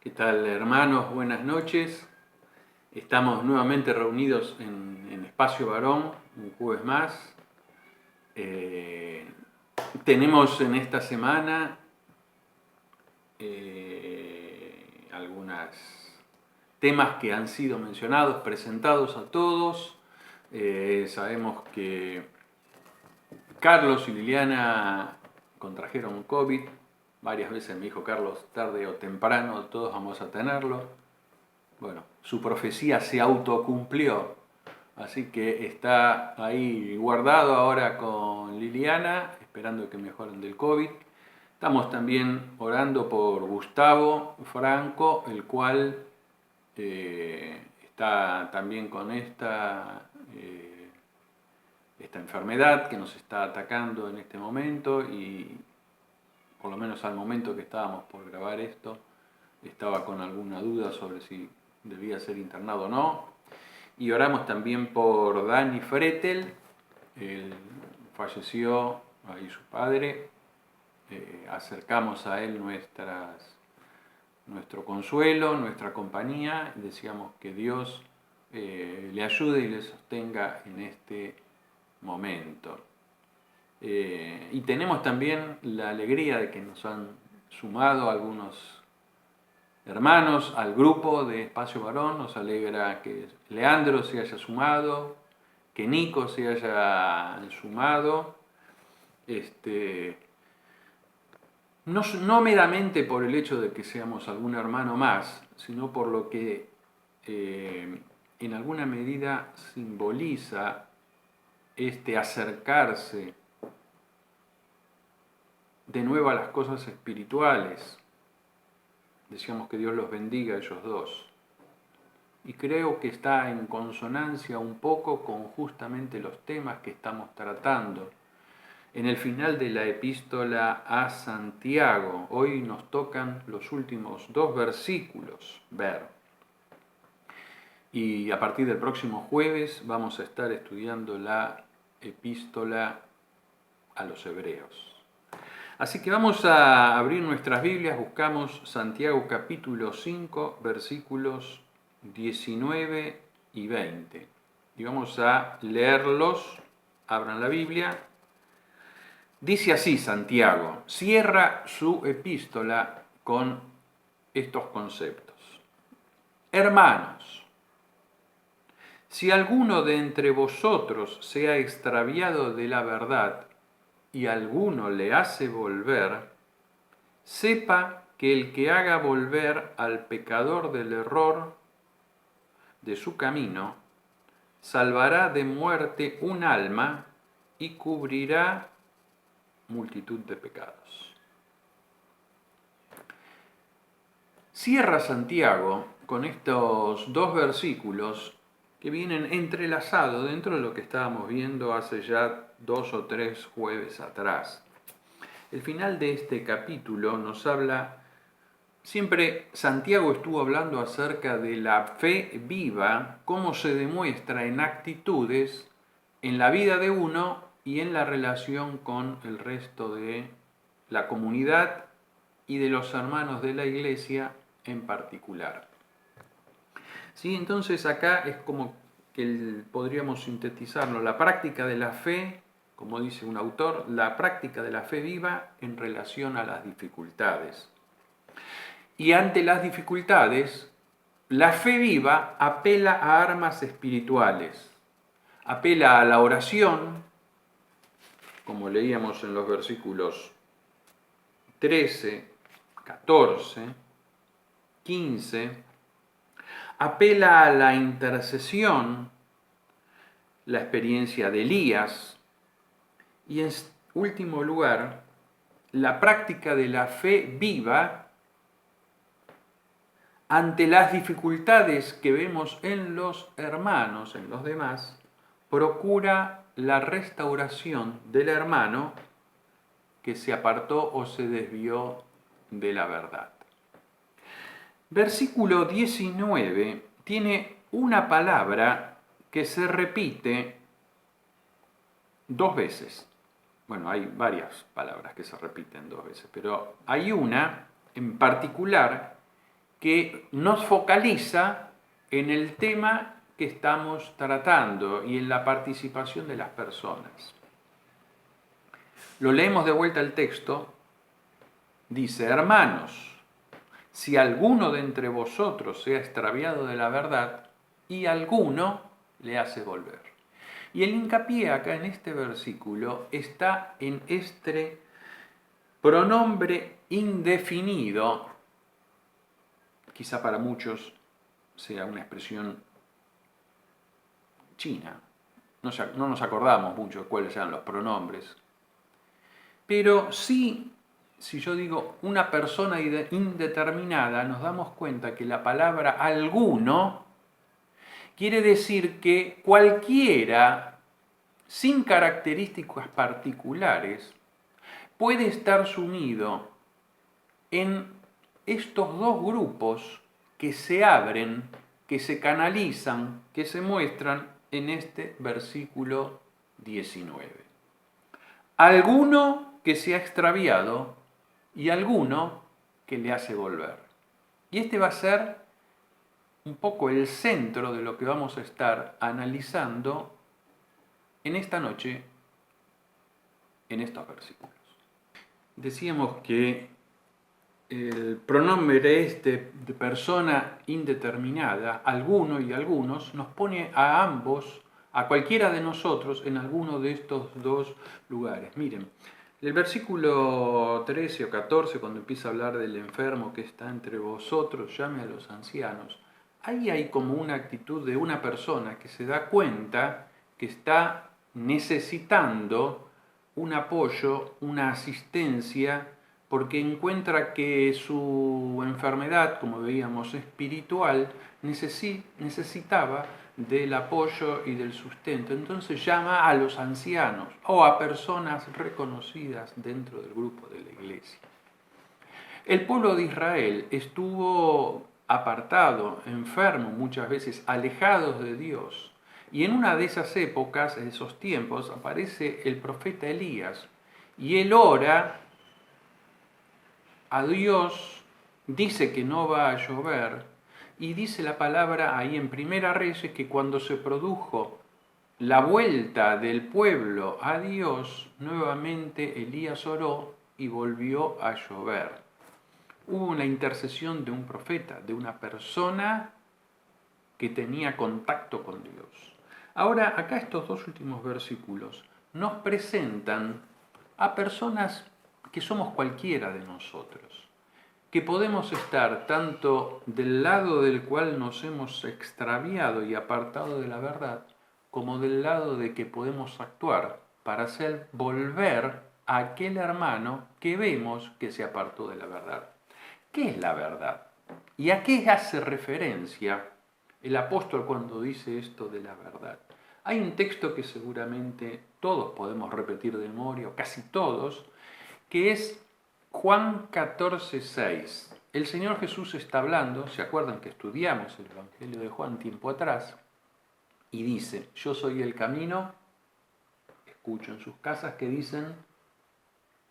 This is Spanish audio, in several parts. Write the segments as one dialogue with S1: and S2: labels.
S1: ¿Qué tal, hermanos? Buenas noches. Estamos nuevamente reunidos en Espacio Varón, un jueves más. Eh, Tenemos en esta semana algunos temas que han sido mencionados, presentados a todos. Sabemos que Carlos y Liliana contrajeron COVID. Varias veces me dijo Carlos, tarde o temprano todos vamos a tenerlo. Bueno, su profecía se autocumplió, así que está ahí guardado ahora con Liliana, esperando que mejoren del COVID. Estamos también orando por Gustavo Franco, el cual está también con esta enfermedad que nos está atacando en este momento y por lo menos al momento que estábamos por grabar esto, estaba con alguna duda sobre si debía ser internado o no. Y oramos también por Dani Fretel, falleció ahí su padre. Acercamos a él nuestro consuelo, nuestra compañía, y decíamos que Dios le ayude y le sostenga en este momento. Y tenemos también la alegría de que nos han sumado algunos hermanos al grupo de Espacio Varón. Nos alegra que Leandro se haya sumado, que Nico se haya sumado. No meramente por el hecho de que seamos algún hermano más, sino por lo que en alguna medida simboliza este acercarse de nuevo a las cosas espirituales. Decíamos que Dios los bendiga a ellos dos. Y creo que está en consonancia un poco con justamente los temas que estamos tratando. En el final de la epístola a Santiago, hoy nos tocan los últimos 2 versículos ver. Y a partir del próximo jueves vamos a estar estudiando la epístola a los Hebreos. Así que vamos a abrir nuestras Biblias, buscamos Santiago capítulo 5, versículos 19 y 20. Y vamos a leerlos. Abran la Biblia. Dice así Santiago, cierra su epístola con estos conceptos. Hermanos, si alguno de entre vosotros se ha extraviado de la verdad y alguno le hace volver, sepa que el que haga volver al pecador del error de su camino, salvará de muerte un alma y cubrirá multitud de pecados. Cierra Santiago con estos 2 versículos que vienen entrelazados dentro de lo que estábamos viendo hace ya 2 o 3 jueves atrás. El final de este capítulo nos habla, siempre Santiago estuvo hablando acerca de la fe viva, cómo se demuestra en actitudes en la vida de uno y en la relación con el resto de la comunidad y de los hermanos de la iglesia en particular. ¿Sí? Entonces acá es como que podríamos sintetizarlo, la práctica de la fe, como dice un autor, la práctica de la fe viva en relación a las dificultades. Y ante las dificultades, la fe viva apela a armas espirituales, apela a la oración, como leíamos en los versículos 13, 14, 15, apela a la intercesión, la experiencia de Elías, y en último lugar, la práctica de la fe viva ante las dificultades que vemos en los hermanos, en los demás, procura la restauración del hermano que se apartó o se desvió de la verdad. Versículo 19 tiene una palabra que se repite 2 veces. Bueno, hay varias palabras que se repiten 2 veces, pero hay una en particular que nos focaliza en el tema que estamos tratando y en la participación de las personas. Lo leemos de vuelta el texto. Dice: hermanos, si alguno de entre vosotros se ha extraviado de la verdad y alguno le hace volver. Y el hincapié acá en este versículo está en este pronombre indefinido. Quizá para muchos sea una expresión china. No nos acordamos mucho de cuáles eran los pronombres. Pero sí, si yo digo una persona indeterminada, nos damos cuenta que la palabra alguno quiere decir que cualquiera, sin características particulares, puede estar sumido en estos dos grupos que se abren, que se canalizan, que se muestran en este versículo 19. Alguno que se ha extraviado y alguno que le hace volver. Y este va a ser un poco el centro de lo que vamos a estar analizando en esta noche, en estos versículos. Decíamos que el pronombre este de persona indeterminada, alguno y algunos, nos pone a ambos, a cualquiera de nosotros, en alguno de estos dos lugares. Miren, el versículo 13 o 14, cuando empieza a hablar del enfermo que está entre vosotros, llame a los ancianos. Ahí hay como una actitud de una persona que se da cuenta que está necesitando un apoyo, una asistencia, porque encuentra que su enfermedad, como veíamos, espiritual, necesitaba del apoyo y del sustento. Entonces llama a los ancianos o a personas reconocidas dentro del grupo de la iglesia. El pueblo de Israel estuvo apartado, enfermo, muchas veces alejados de Dios. Y en una de esas épocas, en esos tiempos, aparece el profeta Elías. Y él ora a Dios, dice que no va a llover, y dice la palabra ahí en Primera Reyes que cuando se produjo la vuelta del pueblo a Dios, nuevamente Elías oró y volvió a llover. Hubo una intercesión de un profeta, de una persona que tenía contacto con Dios. Ahora, acá estos dos últimos versículos nos presentan a personas que somos cualquiera de nosotros, que podemos estar tanto del lado del cual nos hemos extraviado y apartado de la verdad, como del lado de que podemos actuar para hacer volver a aquel hermano que vemos que se apartó de la verdad. ¿Qué es la verdad? ¿Y a qué hace referencia el apóstol cuando dice esto de la verdad? Hay un texto que seguramente todos podemos repetir de memoria, o casi todos, que es Juan 14:6. El Señor Jesús está hablando, ¿se acuerdan que estudiamos el Evangelio de Juan tiempo atrás? Y dice: yo soy el camino. Escucho en sus casas que dicen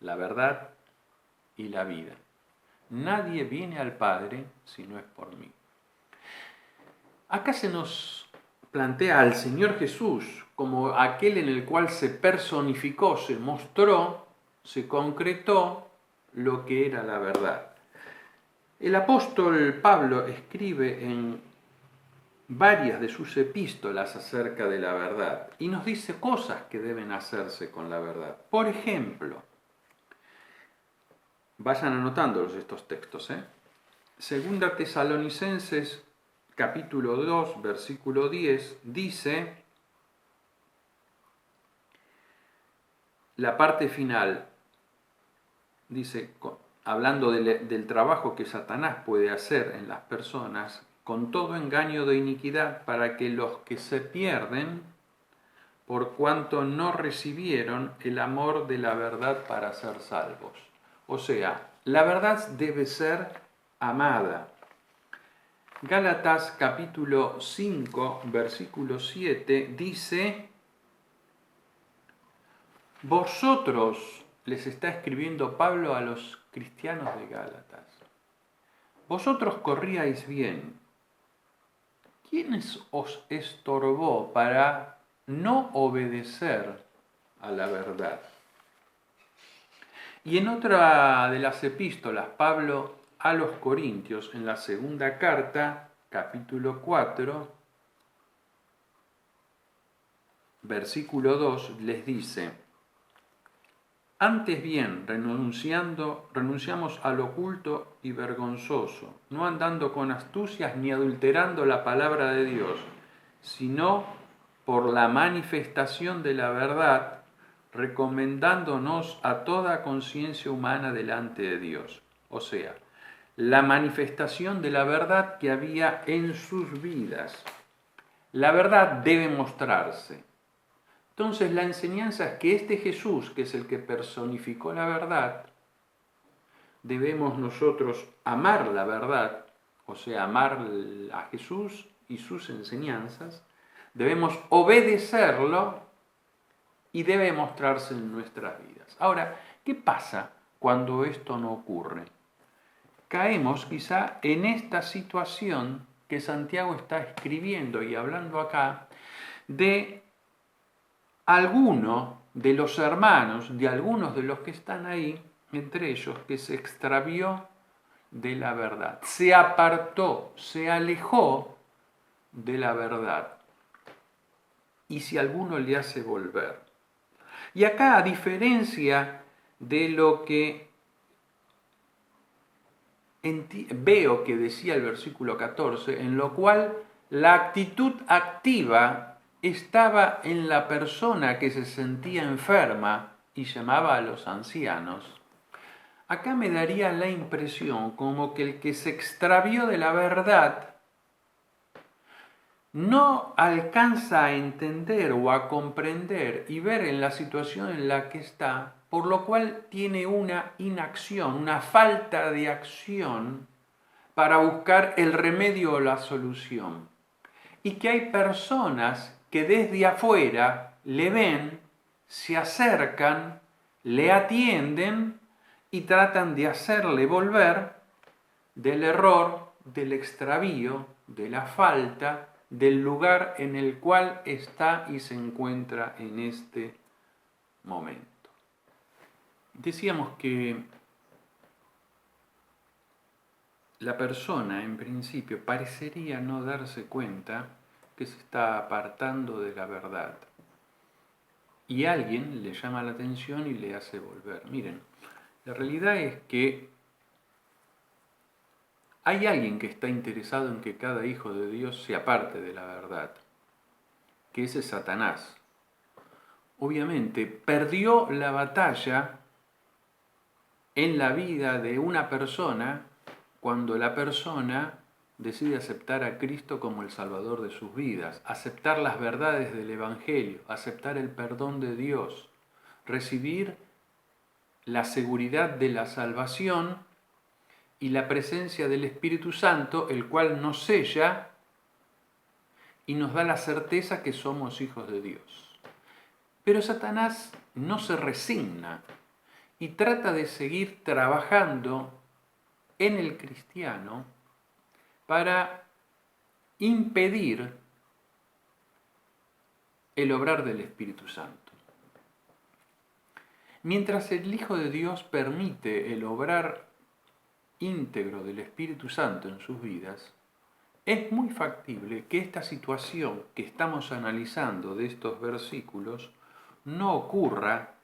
S1: la verdad y la vida. Nadie viene al Padre si no es por mí. Acá se nos plantea al Señor Jesús como aquel en el cual se personificó, se mostró, se concretó lo que era la verdad. El apóstol Pablo escribe en varias de sus epístolas acerca de la verdad y nos dice cosas que deben hacerse con la verdad. Por ejemplo, vayan anotándolos estos textos, Segunda Tesalonicenses capítulo 2, versículo 10, dice, la parte final, dice, hablando del trabajo que Satanás puede hacer en las personas, con todo engaño de iniquidad, para que los que se pierden, por cuanto no recibieron el amor de la verdad para ser salvos. O sea, la verdad debe ser amada. Gálatas capítulo 5, versículo 7 dice, vosotros, les está escribiendo Pablo a los cristianos de Gálatas, vosotros corríais bien. ¿Quién os estorbó para no obedecer a la verdad? Y en otra de las epístolas, Pablo a los Corintios, en la segunda carta, capítulo 4, versículo 2, les dice: antes bien, renunciamos al oculto y vergonzoso, no andando con astucias ni adulterando la palabra de Dios, sino por la manifestación de la verdad, recomendándonos a toda conciencia humana delante de Dios. O sea, la manifestación de la verdad que había en sus vidas. La verdad debe mostrarse. Entonces la enseñanza es que este Jesús, que es el que personificó la verdad, debemos nosotros amar la verdad, o sea, amar a Jesús y sus enseñanzas, debemos obedecerlo y debe mostrarse en nuestras vidas. Ahora, ¿qué pasa cuando esto no ocurre? Caemos quizá en esta situación que Santiago está escribiendo y hablando acá de alguno de los hermanos, de algunos de los que están ahí, entre ellos, que se extravió de la verdad, se apartó, se alejó de la verdad. Y si alguno le hace volver. Y acá, a diferencia de lo que veo que decía el versículo 14, en lo cual la actitud activa estaba en la persona que se sentía enferma y llamaba a los ancianos. Acá me daría la impresión como que el que se extravió de la verdad no alcanza a entender o a comprender y ver en la situación en la que está, por lo cual tiene una inacción, una falta de acción para buscar el remedio o la solución. Y que hay personas que desde afuera le ven, se acercan, le atienden y tratan de hacerle volver del error, del extravío, de la falta, del lugar en el cual está y se encuentra en este momento. Decíamos que la persona, en principio, parecería no darse cuenta que se está apartando de la verdad. Y alguien le llama la atención y le hace volver. Miren, la realidad es que hay alguien que está interesado en que cada hijo de Dios se aparte de la verdad, que ese es Satanás. Obviamente, perdió la batalla en la vida de una persona cuando la persona decide aceptar a Cristo como el Salvador de sus vidas, aceptar las verdades del Evangelio, aceptar el perdón de Dios, recibir la seguridad de la salvación y la presencia del Espíritu Santo, el cual nos sella y nos da la certeza que somos hijos de Dios. Pero Satanás no se resigna y trata de seguir trabajando en el cristiano para impedir el obrar del Espíritu Santo. Mientras el Hijo de Dios permite el obrar íntegro del Espíritu Santo en sus vidas, es muy factible que esta situación que estamos analizando de estos versículos no ocurra,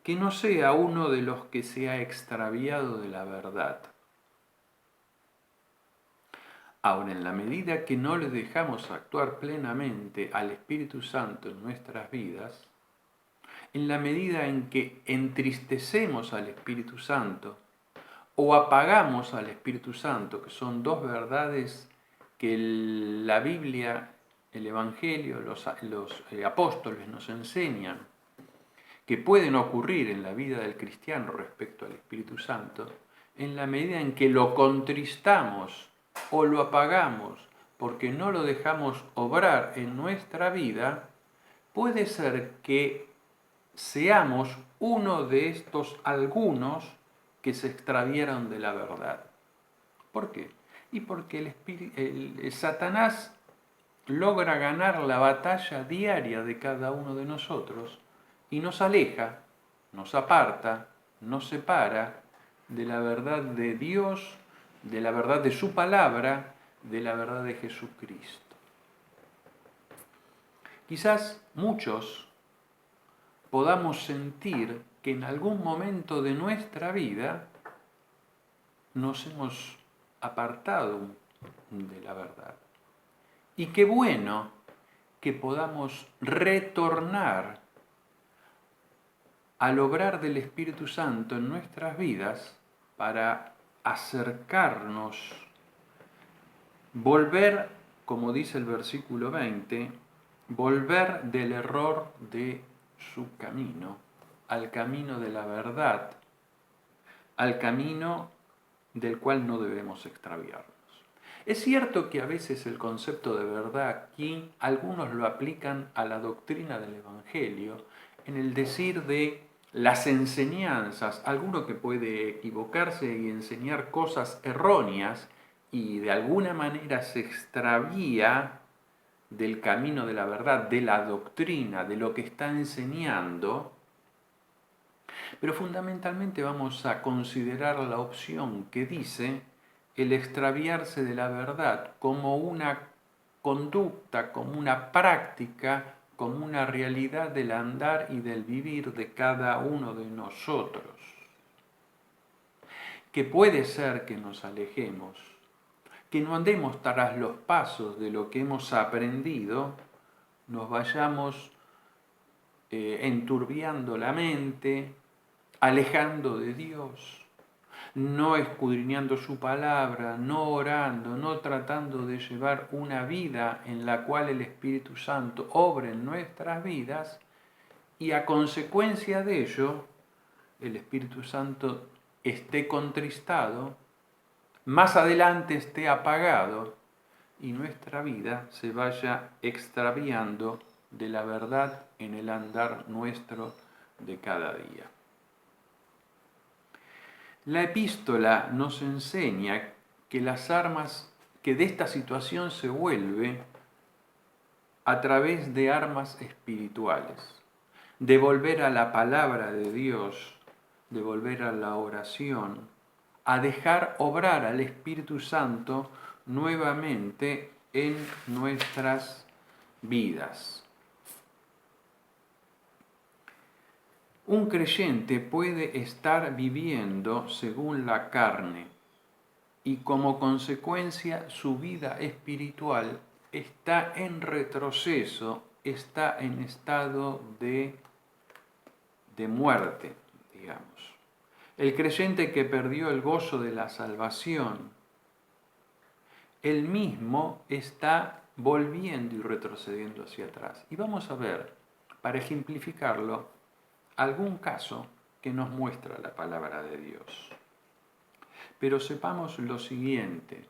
S1: que no sea uno de los que se ha extraviado de la verdad. Ahora, en la medida que no le dejamos actuar plenamente al Espíritu Santo en nuestras vidas, en la medida en que entristecemos al Espíritu Santo o apagamos al Espíritu Santo, que son dos verdades que la Biblia, el Evangelio, los apóstoles nos enseñan, que pueden ocurrir en la vida del cristiano respecto al Espíritu Santo, en la medida en que lo contristamos o lo apagamos porque no lo dejamos obrar en nuestra vida, puede ser que seamos uno de estos algunos que se extravieron de la verdad. ¿Por qué? Y porque el Satanás logra ganar la batalla diaria de cada uno de nosotros y nos aleja, nos aparta, nos separa de la verdad de Dios, de la verdad de su palabra, de la verdad de Jesucristo. Quizás muchos podamos sentir que en algún momento de nuestra vida nos hemos apartado de la verdad. Y qué bueno que podamos retornar al obrar del Espíritu Santo en nuestras vidas para acercarnos, volver, como dice el versículo 20, volver del error de su camino, al camino de la verdad, al camino del cual no debemos extraviarnos. Es cierto que a veces el concepto de verdad aquí algunos lo aplican a la doctrina del Evangelio, en el decir de las enseñanzas, alguno que puede equivocarse y enseñar cosas erróneas y de alguna manera se extravía del camino de la verdad, de la doctrina, de lo que está enseñando, pero fundamentalmente vamos a considerar la opción que dice el extraviarse de la verdad como una conducta, como una práctica, como una realidad del andar y del vivir de cada uno de nosotros. Que puede ser que nos alejemos, que no andemos tras los pasos de lo que hemos aprendido, nos vayamos enturbiando la mente, alejando de Dios, no escudriñando su palabra, no orando, no tratando de llevar una vida en la cual el Espíritu Santo obre en nuestras vidas, y a consecuencia de ello el Espíritu Santo esté contristado, más adelante esté apagado y nuestra vida se vaya extraviando de la verdad en el andar nuestro de cada día. La epístola nos enseña que las armas, que de esta situación se vuelve a través de armas espirituales, de volver a la palabra de Dios, de volver a la oración, a dejar obrar al Espíritu Santo nuevamente en nuestras vidas. Un creyente puede estar viviendo según la carne y como consecuencia su vida espiritual está en retroceso, está en estado de muerte, digamos. El creyente que perdió el gozo de la salvación, él mismo está volviendo y retrocediendo hacia atrás. Y vamos a ver, para ejemplificarlo, algún caso que nos muestra la palabra de Dios. Pero sepamos lo siguiente,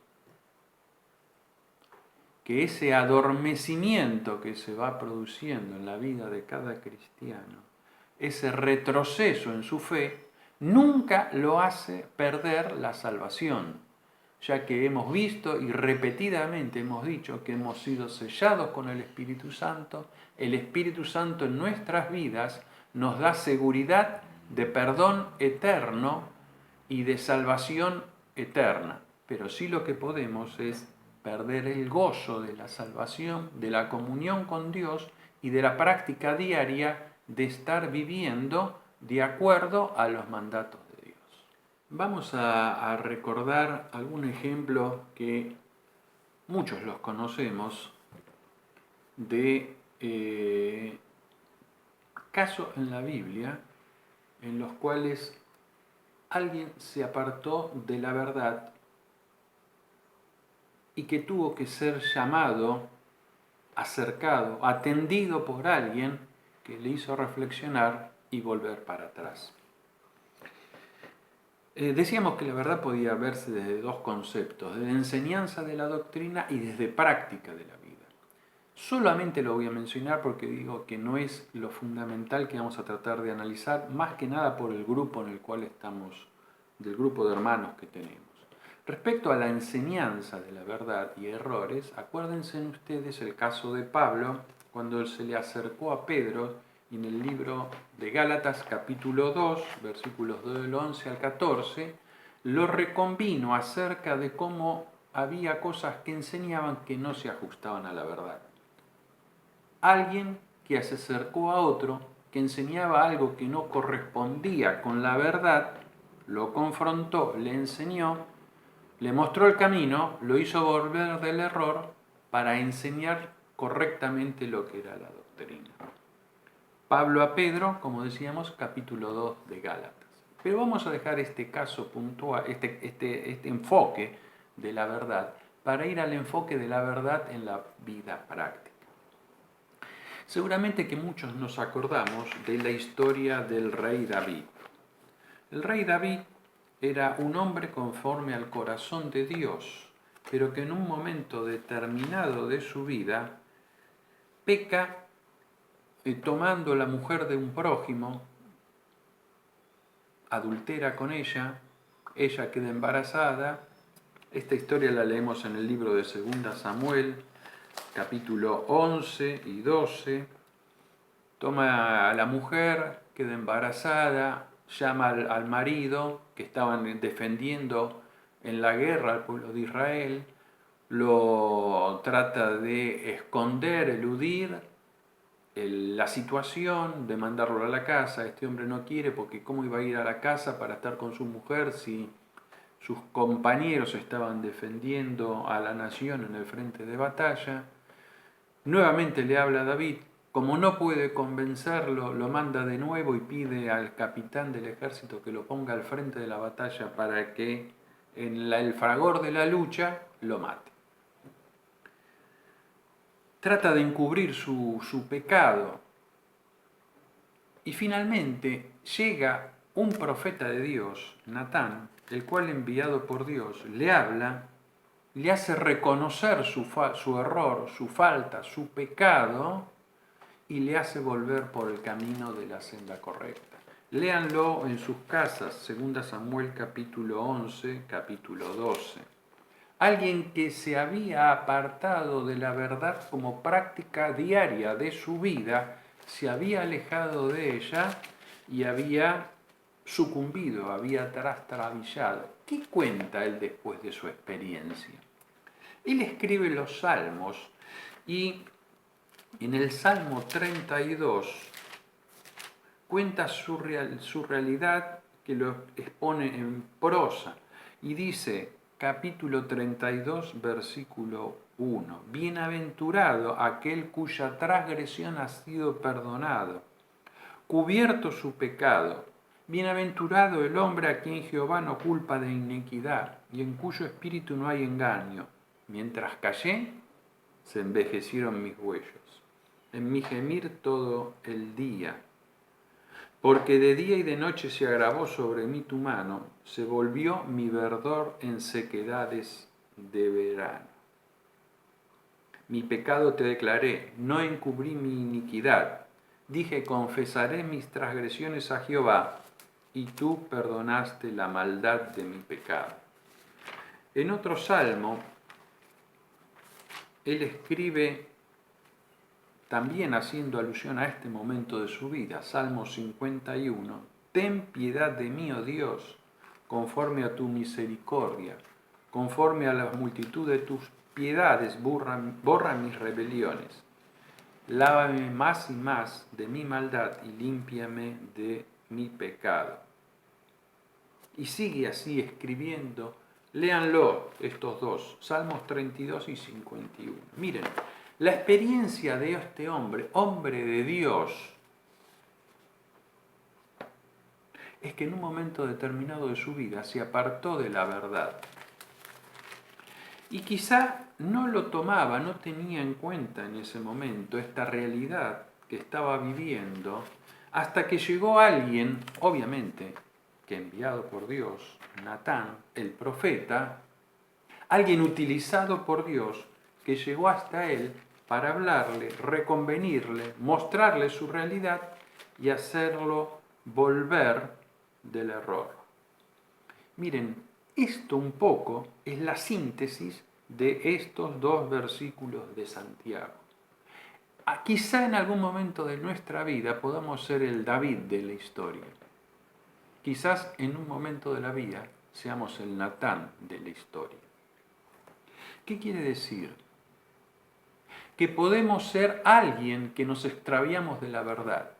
S1: que ese adormecimiento que se va produciendo en la vida de cada cristiano, ese retroceso en su fe, nunca lo hace perder la salvación, ya que hemos visto y repetidamente hemos dicho que hemos sido sellados con el Espíritu Santo en nuestras vidas nos da seguridad de perdón eterno y de salvación eterna. Pero sí lo que podemos es perder el gozo de la salvación, de la comunión con Dios y de la práctica diaria de estar viviendo de acuerdo a los mandatos de Dios. Vamos a recordar algún ejemplo que muchos los conocemos de casos en la Biblia en los cuales alguien se apartó de la verdad y que tuvo que ser llamado, acercado, atendido por alguien que le hizo reflexionar y volver para atrás. Decíamos que la verdad podía verse desde dos conceptos, desde enseñanza de la doctrina y desde práctica de la vida. Solamente lo voy a mencionar porque digo que no es lo fundamental que vamos a tratar de analizar, más que nada por el grupo en el cual estamos, del grupo de hermanos que tenemos. Respecto a la enseñanza de la verdad y errores, acuérdense ustedes el caso de Pablo cuando se le acercó a Pedro en el libro de Gálatas capítulo 2, versículos del 11 al 14, lo reconvino acerca de cómo había cosas que enseñaban que no se ajustaban a la verdad. Alguien que se acercó a otro que enseñaba algo que no correspondía con la verdad, lo confrontó, le enseñó, le mostró el camino, lo hizo volver del error para enseñar correctamente lo que era la doctrina. Pablo a Pedro, como decíamos, capítulo 2 de Gálatas. Pero vamos a dejar este caso puntual, este enfoque de la verdad, para ir al enfoque de la verdad en la vida práctica. Seguramente que muchos nos acordamos de la historia del rey David. El rey David era un hombre conforme al corazón de Dios, pero que en un momento determinado de su vida peca tomando la mujer de un prójimo, adultera con ella queda embarazada. Esta historia la leemos en el libro de 2 Samuel, capítulo 11 y 12. Toma a la mujer, queda embarazada, llama al marido que estaban defendiendo en la guerra al pueblo de Israel, lo trata de esconder, eludir la situación, de mandarlo a la casa. Este hombre no quiere porque cómo iba a ir a la casa para estar con su mujer si sus compañeros estaban defendiendo a la nación en el frente de batalla. Nuevamente le habla a David. Como no puede convencerlo, lo manda de nuevo y pide al capitán del ejército que lo ponga al frente de la batalla para que en el fragor de la lucha lo mate. Trata de encubrir su pecado y finalmente llega un profeta de Dios, Natán, el cual enviado por Dios le habla, le hace reconocer su error, su falta, su pecado y le hace volver por el camino de la senda correcta. Léanlo en sus casas, 2 Samuel capítulo 11, capítulo 12. Alguien que se había apartado de la verdad como práctica diaria de su vida, se había alejado de ella y había sucumbido, había trastabillado. ¿Qué cuenta él después de su experiencia? Él escribe los salmos y en el Salmo 32 cuenta su realidad, que lo expone en prosa y dice, capítulo 32, versículo 1. Bienaventurado aquel cuya transgresión ha sido perdonado, cubierto su pecado. Bienaventurado el hombre a quien Jehová no culpa de iniquidad y en cuyo espíritu no hay engaño. Mientras callé, se envejecieron mis huesos. En mi gemir todo el día. Porque de día y de noche se agravó sobre mí tu mano, se volvió mi verdor en sequedades de verano. Mi pecado te declaré, no encubrí mi iniquidad. Dije, confesaré mis transgresiones a Jehová, y tú perdonaste la maldad de mi pecado. En otro salmo, él escribe, también haciendo alusión a este momento de su vida, Salmo 51, ten piedad de mí, oh Dios, conforme a tu misericordia, conforme a la multitud de tus piedades, borra mis rebeliones. Lávame más y más de mi maldad y límpiame de mi pecado. Y sigue así escribiendo, léanlo estos dos, Salmos 32 y 51. Miren, la experiencia de este hombre, hombre de Dios, es que en un momento determinado de su vida se apartó de la verdad. Y quizá no lo tomaba, no tenía en cuenta en ese momento esta realidad que estaba viviendo, hasta que llegó alguien, obviamente, que enviado por Dios, Natán, el profeta, alguien utilizado por Dios, que llegó hasta él para hablarle, reconvenirle, mostrarle su realidad y hacerlo volver del error. Miren, Esto un poco es la síntesis de estos dos versículos de Santiago. Quizá en algún momento de nuestra vida podamos ser el David de la historia. Quizás en un momento de la vida seamos el Natán de la historia. ¿Qué quiere decir? Que podemos ser alguien que nos extraviamos de la verdad,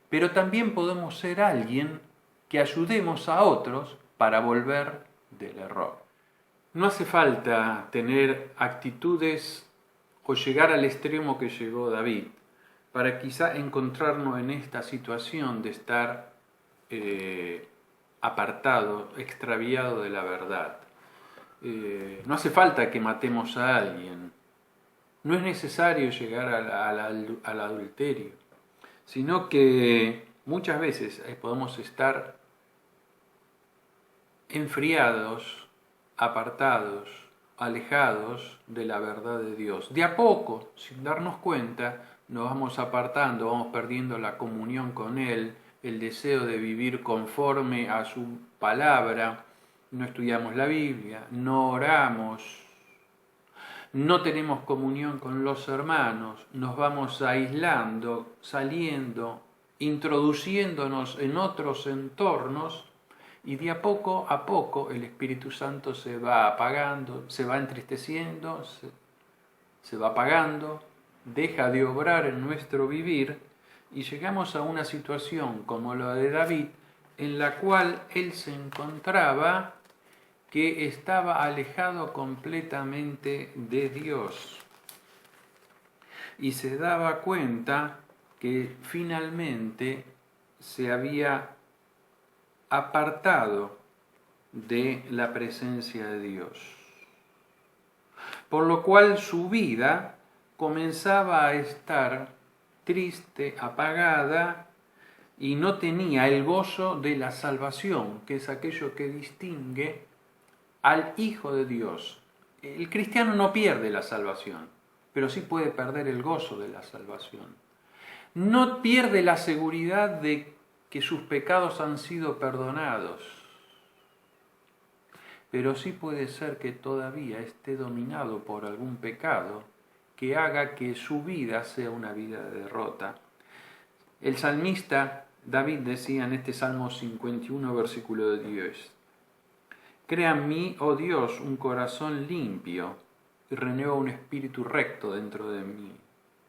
S1: pero también podemos ser alguien que ayudemos a otros para volver del error. No hace falta tener actitudes o llegar al extremo que llegó David para quizá encontrarnos en esta situación de estar apartado, extraviado de la verdad. No hace falta que matemos a alguien, no es necesario llegar al adulterio, sino que muchas veces podemos estar enfriados, apartados, alejados de la verdad de Dios. De a poco, sin darnos cuenta, nos vamos apartando, vamos perdiendo la comunión con Él, el deseo de vivir conforme a su palabra. No estudiamos la Biblia, no oramos, no tenemos comunión con los hermanos, nos vamos aislando, saliendo, introduciéndonos en otros entornos y de a poco el Espíritu Santo se va apagando, se va entristeciendo, se va apagando, deja de obrar en nuestro vivir y llegamos a una situación como la de David en la cual él se encontraba que estaba alejado completamente de Dios y se daba cuenta que finalmente se había apartado de la presencia de Dios, por lo cual su vida comenzaba a estar triste, apagada, y no tenía el gozo de la salvación, que es aquello que distingue al Hijo de Dios. El cristiano no pierde la salvación, pero sí puede perder el gozo de la salvación. No pierde la seguridad de que sus pecados han sido perdonados, pero sí puede ser que todavía esté dominado por algún pecado que haga que su vida sea una vida de derrota. El salmista David decía en este Salmo 51, versículo 10, crea en mí, oh Dios, un corazón limpio y renueva un espíritu recto dentro de mí.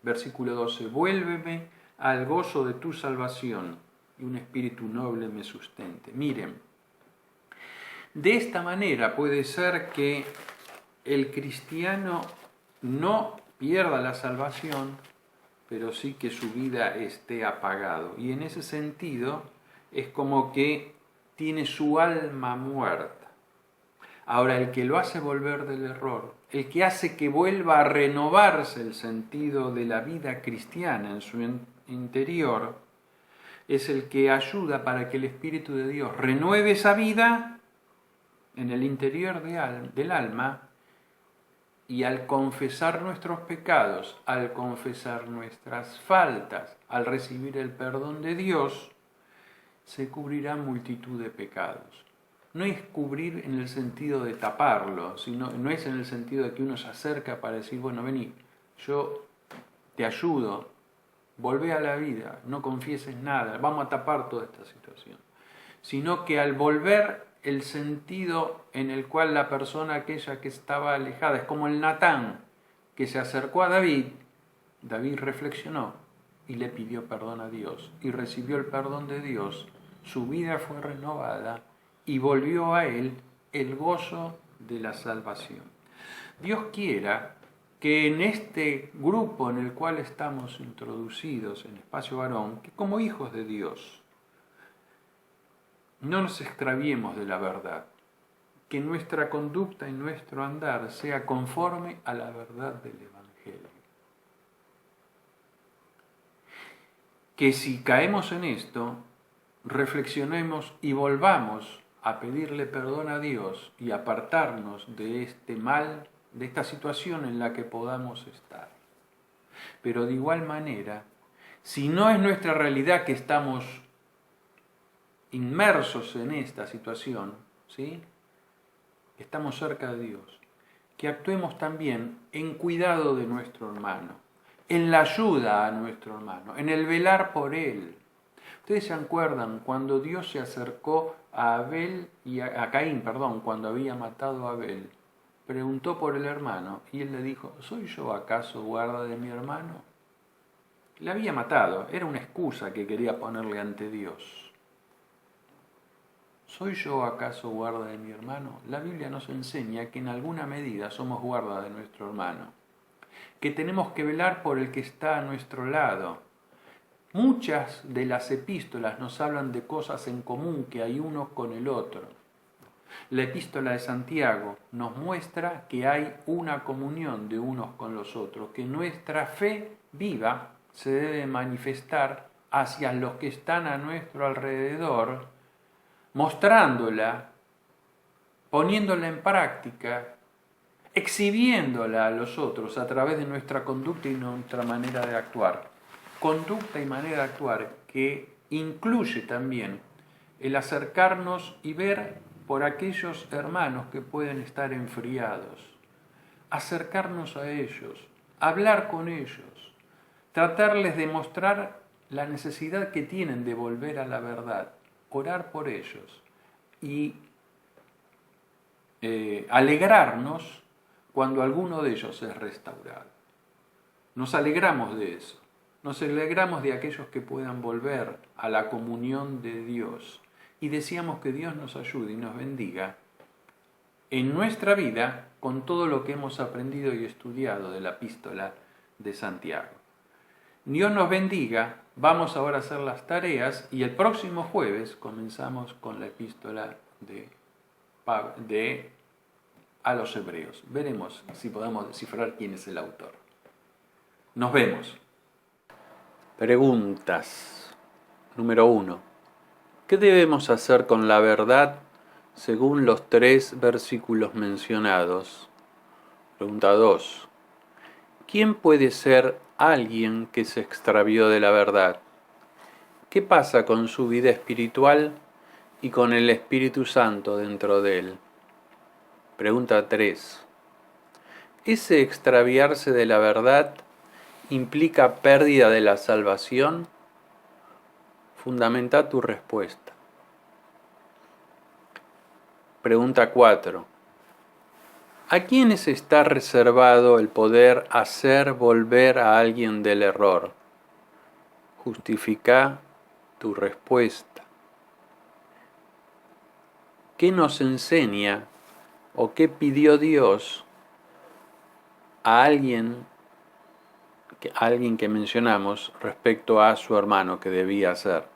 S1: Versículo 12, vuélveme al gozo de tu salvación y un espíritu noble me sustente. Miren, de esta manera puede ser que el cristiano no pierda la salvación, pero sí que su vida esté apagado. Y en ese sentido es como que tiene su alma muerta. Ahora, el que lo hace volver del error, el que hace que vuelva a renovarse el sentido de la vida cristiana en su interior, es el que ayuda para que el Espíritu de Dios renueve esa vida en el interior del alma, y al confesar nuestros pecados, al confesar nuestras faltas, al recibir el perdón de Dios, se cubrirá multitud de pecados. No es cubrir en el sentido de taparlo, sino, no es en el sentido de que uno se acerca para decir, bueno, vení, yo te ayudo, volvé a la vida, no confieses nada, vamos a tapar toda esta situación. Sino que al volver el sentido en el cual la persona aquella que estaba alejada, es como el Natán que se acercó a David, David reflexionó y le pidió perdón a Dios y recibió el perdón de Dios, su vida fue renovada y volvió a él el gozo de la salvación. Dios quiera que en este grupo en el cual estamos introducidos en Espacio Varón, que como hijos de Dios, no nos extraviemos de la verdad, que nuestra conducta y nuestro andar sea conforme a la verdad del Evangelio. Que si caemos en esto, reflexionemos y volvamos a pedirle perdón a Dios y apartarnos de este mal, de esta situación en la que podamos estar. Pero de igual manera, si no es nuestra realidad que estamos inmersos en esta situación, ¿sí?, que estamos cerca de Dios, que actuemos también en cuidado de nuestro hermano, en la ayuda a nuestro hermano, en el velar por él. Ustedes se acuerdan cuando Dios se acercó a Abel y a Caín, cuando había matado a Abel, preguntó por el hermano y él le dijo, ¿soy yo acaso guarda de mi hermano? Le había matado, era una excusa que quería ponerle ante Dios. ¿Soy yo acaso guarda de mi hermano? La Biblia nos enseña que en alguna medida somos guarda de nuestro hermano, que tenemos que velar por el que está a nuestro lado. Muchas de las epístolas nos hablan de cosas en común que hay uno con el otro. La epístola de Santiago nos muestra que hay una comunión de unos con los otros, que nuestra fe viva se debe manifestar hacia los que están a nuestro alrededor, mostrándola, poniéndola en práctica, exhibiéndola a los otros a través de nuestra conducta y nuestra manera de actuar. Conducta y manera de actuar que incluye también el acercarnos y ver por aquellos hermanos que pueden estar enfriados, acercarnos a ellos, hablar con ellos, tratarles de mostrar la necesidad que tienen de volver a la verdad, orar por ellos y alegrarnos cuando alguno de ellos es restaurado. Nos alegramos de eso. Nos alegramos de aquellos que puedan volver a la comunión de Dios y deseamos que Dios nos ayude y nos bendiga en nuestra vida con todo lo que hemos aprendido y estudiado de la epístola de Santiago. Dios nos bendiga, vamos ahora a hacer las tareas y el próximo jueves comenzamos con la epístola a los Hebreos. Veremos si podemos descifrar quién es el autor. Nos vemos. Preguntas. Número 1. ¿Qué debemos hacer con la verdad según los 3 versículos mencionados? Pregunta 2. ¿Quién puede ser alguien que se extravió de la verdad? ¿Qué pasa con su vida espiritual y con el Espíritu Santo dentro de él? Pregunta 3. ¿Ese extraviarse de la verdad implica pérdida de la salvación? Fundamenta tu respuesta. Pregunta 4. ¿A quiénes está reservado el poder hacer volver a alguien del error? Justifica tu respuesta. ¿Qué nos enseña o qué pidió Dios a alguien que mencionamos respecto a su hermano que debía hacer?